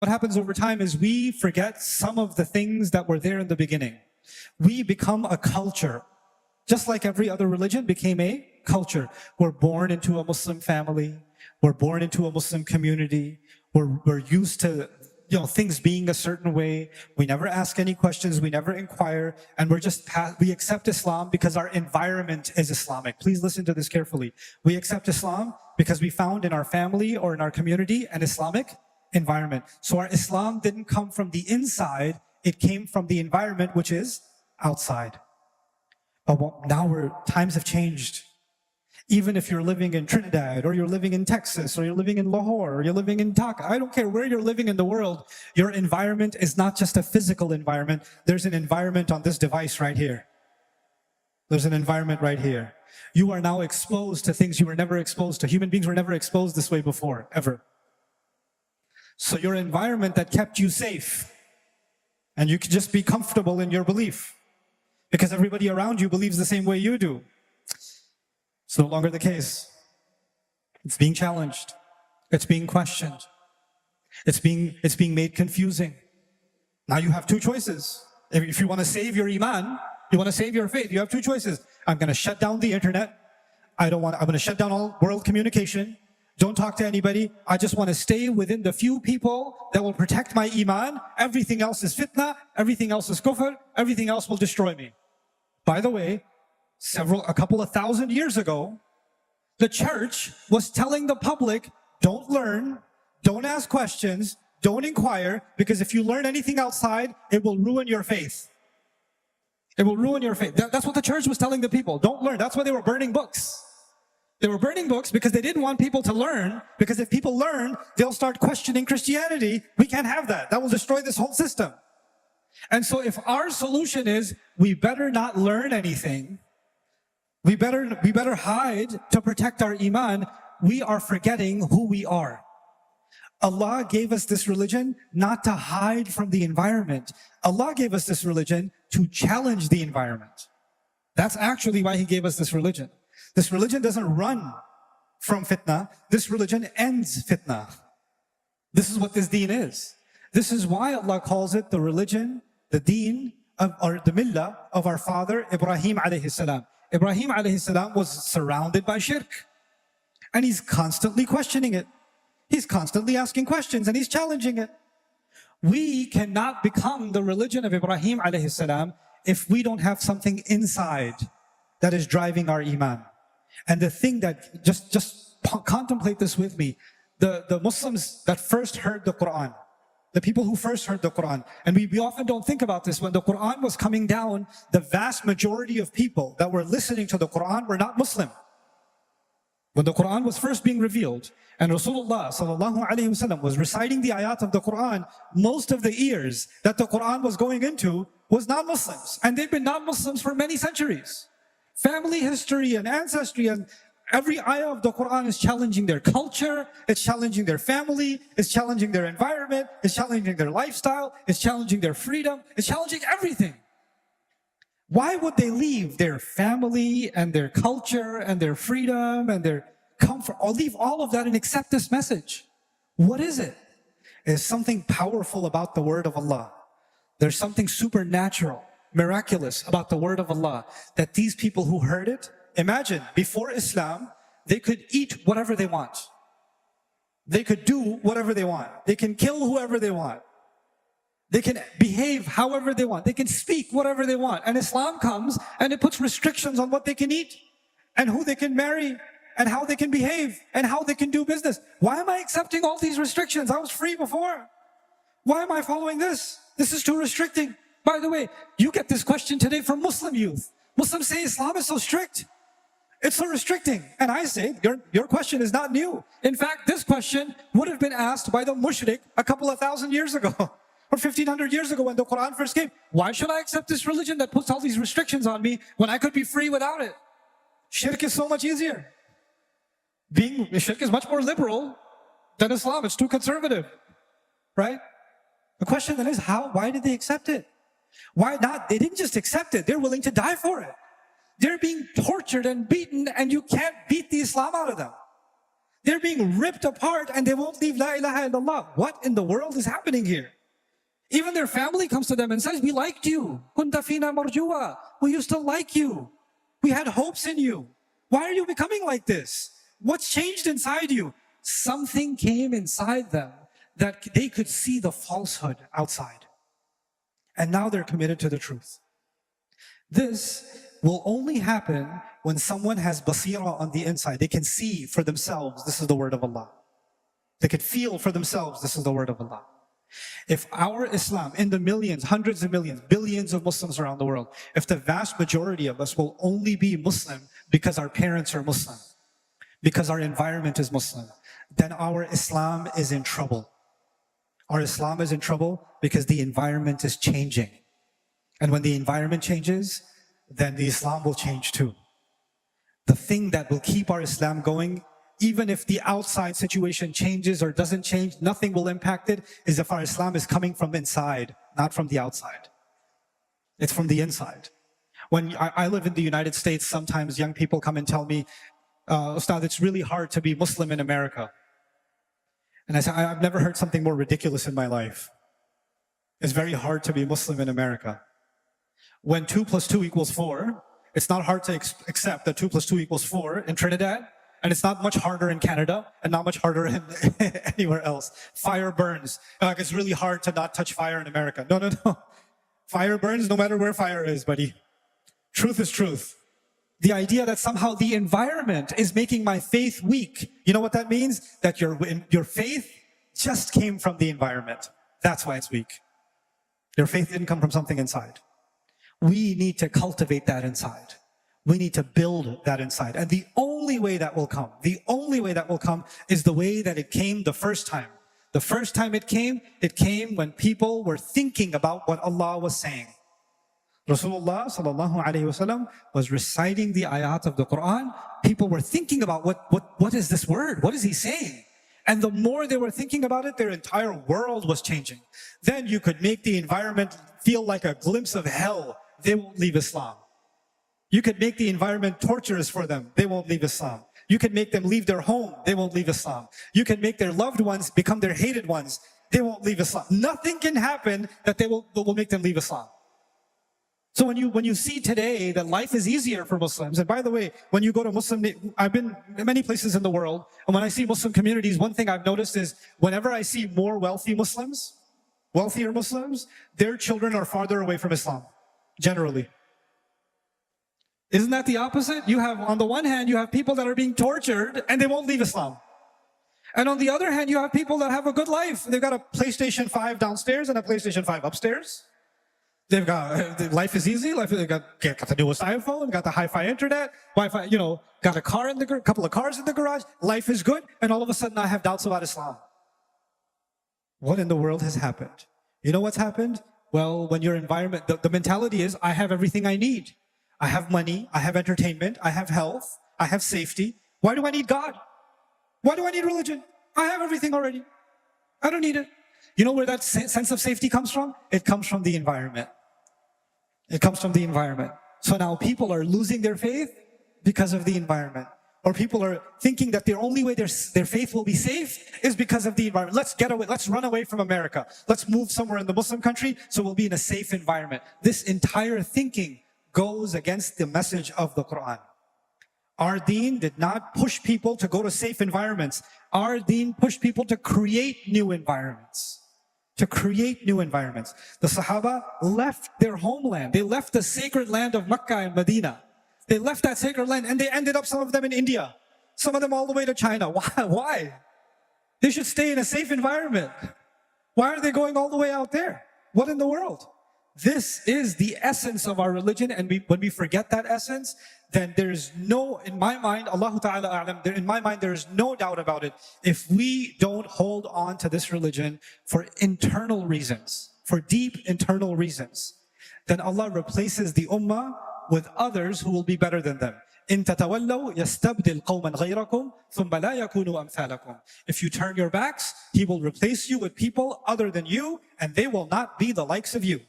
What happens over time is we forget some of the things that were there in the beginning. We become a culture. Just like every other religion became a culture. We're born into a Muslim family. We're born into a Muslim community. We're used to things being a certain way. We never ask any questions. We never inquire. And we accept Islam because our environment is Islamic. Please listen to this carefully. We accept Islam because we found in our family or in our community an Islamic environment. So our Islam didn't come from the inside. It came from the environment, which is outside. But now times have changed. Even if you're living in Trinidad, or you're living in Texas, or you're living in Lahore, or you're living in Dhaka, I don't care where you're living in the world, your environment is not just a physical environment. There's an environment on this device right here. There's an environment right here. You are now exposed to things you were never exposed to. Human beings were never exposed this way before, ever. So your environment that kept you safe, and you can just be comfortable in your belief, because everybody around you believes the same way you do. It's no longer the case. It's being challenged. It's being questioned. It's being made confusing. Now you have two choices. If you want to save your iman, you want to save your faith, you have two choices. I'm going to shut down the internet. I'm going to shut down all world communication. Don't talk to anybody. I just want to stay within the few people that will protect my iman. Everything else is fitna. Everything else is kufr. Everything else will destroy me. By the way, a couple of thousand years ago, the church was telling the public, don't learn, don't ask questions, don't inquire, because if you learn anything outside, it will ruin your faith. It will ruin your faith. That's what the church was telling the people. Don't learn. That's why they were burning books. They were burning books because they didn't want people to learn, because if people learn, they'll start questioning Christianity. We can't have that. That will destroy this whole system. And so if our solution is, we better not learn anything, we better hide to protect our iman, we are forgetting who we are. Allah gave us this religion not to hide from the environment. Allah gave us this religion to challenge the environment. That's actually why He gave us this religion. This religion doesn't run from fitna. This religion ends fitna. This is what this deen is. This is why Allah calls it the religion, the deen, or the millah of our father Ibrahim alayhi salam. Ibrahim alayhi salam was surrounded by shirk. And he's constantly questioning it. He's constantly asking questions and he's challenging it. We cannot become the religion of Ibrahim alayhi salam if we don't have something inside that is driving our iman. And the thing that, just contemplate this with me, the Muslims that first heard the Quran, the people who first heard the Quran, and we often don't think about this, when the Quran was coming down, the vast majority of people that were listening to the Quran were not Muslim. When the Quran was first being revealed, and Rasulullah sallallahu alaihi wasallam was reciting the ayat of the Quran, most of the ears that the Quran was going into was non-Muslims. And they've been non-Muslims for many centuries. Family history and ancestry and every ayah of the Quran is challenging their culture, it's challenging their family, it's challenging their environment, it's challenging their lifestyle, it's challenging their freedom, it's challenging everything. Why would they leave their family and their culture and their freedom and their comfort, or leave all of that and accept this message? What is it? There's something powerful about the word of Allah. There's something supernatural, miraculous about the word of Allah, that these people who heard it, imagine, before Islam, they could eat whatever they want. They could do whatever they want. They can kill whoever they want. They can behave however they want. They can speak whatever they want. And Islam comes and it puts restrictions on what they can eat and who they can marry and how they can behave and how they can do business. Why am I accepting all these restrictions? I was free before. Why am I following this? This is too restricting. By the way, you get this question today from Muslim youth. Muslims say Islam is so strict. It's so restricting. And I say, your question is not new. In fact, this question would have been asked by the mushrik a couple of thousand years ago, or 1500 years ago when the Quran first came. Why should I accept this religion that puts all these restrictions on me when I could be free without it? Shirk is so much easier. Shirk is much more liberal than Islam. It's too conservative, right? The question then is, why did they accept it? Why not? They didn't just accept it. They're willing to die for it. They're being tortured and beaten, and you can't beat the Islam out of them. They're being ripped apart and they won't leave La ilaha illallah. What in the world is happening here? Even their family comes to them and says, we liked you. Kunta fina marjua. We used to like you. We had hopes in you. Why are you becoming like this? What's changed inside you? Something came inside them that they could see the falsehood outside. And now they're committed to the truth. This will only happen when someone has basira on the inside. They can see for themselves, this is the word of Allah. They can feel for themselves, this is the word of Allah. If our Islam, in the millions, hundreds of millions, billions of Muslims around the world, if the vast majority of us will only be Muslim because our parents are Muslim, because our environment is Muslim, then our Islam is in trouble. Our Islam is in trouble because the environment is changing. And when the environment changes, then the Islam will change too. The thing that will keep our Islam going, even if the outside situation changes or doesn't change, nothing will impact it, is if our Islam is coming from inside, not from the outside. It's from the inside. When I live in the United States, sometimes young people come and tell me, Ustad, it's really hard to be Muslim in America. And I say, I've never heard something more ridiculous in my life. It's very hard to be Muslim in America. When 2 + 2 = 4, it's not hard to accept that 2 + 2 = 4 in Trinidad, and it's not much harder in Canada, and not much harder in anywhere else. Fire burns. Like, it's really hard to not touch fire in America. No, no, no. Fire burns no matter where fire is, buddy. Truth is truth. The idea that somehow the environment is making my faith weak. You know what that means? That your faith just came from the environment. That's why it's weak. Your faith didn't come from something inside. We need to cultivate that inside. We need to build that inside. And the only way that will come is the way that it came the first time. The first time it came when people were thinking about what Allah was saying. Rasulullah sallallahu alayhi wasallam was reciting the ayat of the Quran. People were thinking about what is this word? What is he saying? And the more they were thinking about it, their entire world was changing. Then you could make the environment feel like a glimpse of hell. They won't leave Islam. You could make the environment torturous for them. They won't leave Islam. You can make them leave their home. They won't leave Islam. You can make their loved ones become their hated ones. They won't leave Islam. Nothing can happen that will make them leave Islam. So when you see today that life is easier for Muslims, and by the way, when you go to Muslim, I've been in many places in the world, and when I see Muslim communities, one thing I've noticed is whenever I see more wealthier Muslims, their children are farther away from Islam, generally. Isn't that the opposite? You have, on the one hand, you have people that are being tortured and they won't leave Islam. And on the other hand, you have people that have a good life. They've got a PlayStation 5 downstairs and a PlayStation 5 upstairs. They've got, life is easy. They got the newest iPhone, got the hi-fi internet, Wi-Fi, got a car couple of cars in the garage. Life is good. And all of a sudden I have doubts about Islam. What in the world has happened? You know what's happened? Well, when your environment, the mentality is, I have everything I need. I have money, I have entertainment, I have health, I have safety. Why do I need God? Why do I need religion? I have everything already. I don't need it. You know where that sense of safety comes from? It comes from the environment. It comes from the environment. So now people are losing their faith because of the environment. Or people are thinking that the only way their faith will be safe is because of the environment. Let's get away, let's run away from America. Let's move somewhere in the Muslim country so we'll be in a safe environment. This entire thinking goes against the message of the Quran. Our deen did not push people to go to safe environments. Our deen pushed people to create new environments. To create new environments. The Sahaba left their homeland. They left the sacred land of Mecca and Medina. They left that sacred land and they ended up, some of them in India. Some of them all the way to China. Why? They should stay in a safe environment. Why are they going all the way out there? What in the world? This is the essence of our religion, and when we forget that essence, then there's no, in my mind, Allah Ta'ala a'lam, in my mind there is no doubt about it. If we don't hold on to this religion for internal reasons, for deep internal reasons, then Allah replaces the ummah with others who will be better than them. إِن تَتَوَلَّوْا يَسْتَبْدِلْ قَوْمًا غَيْرَكُمْ ثُمَّ لَا يَكُونُوا أَمْثَالَكُمْ. If you turn your backs, He will replace you with people other than you, and they will not be the likes of you.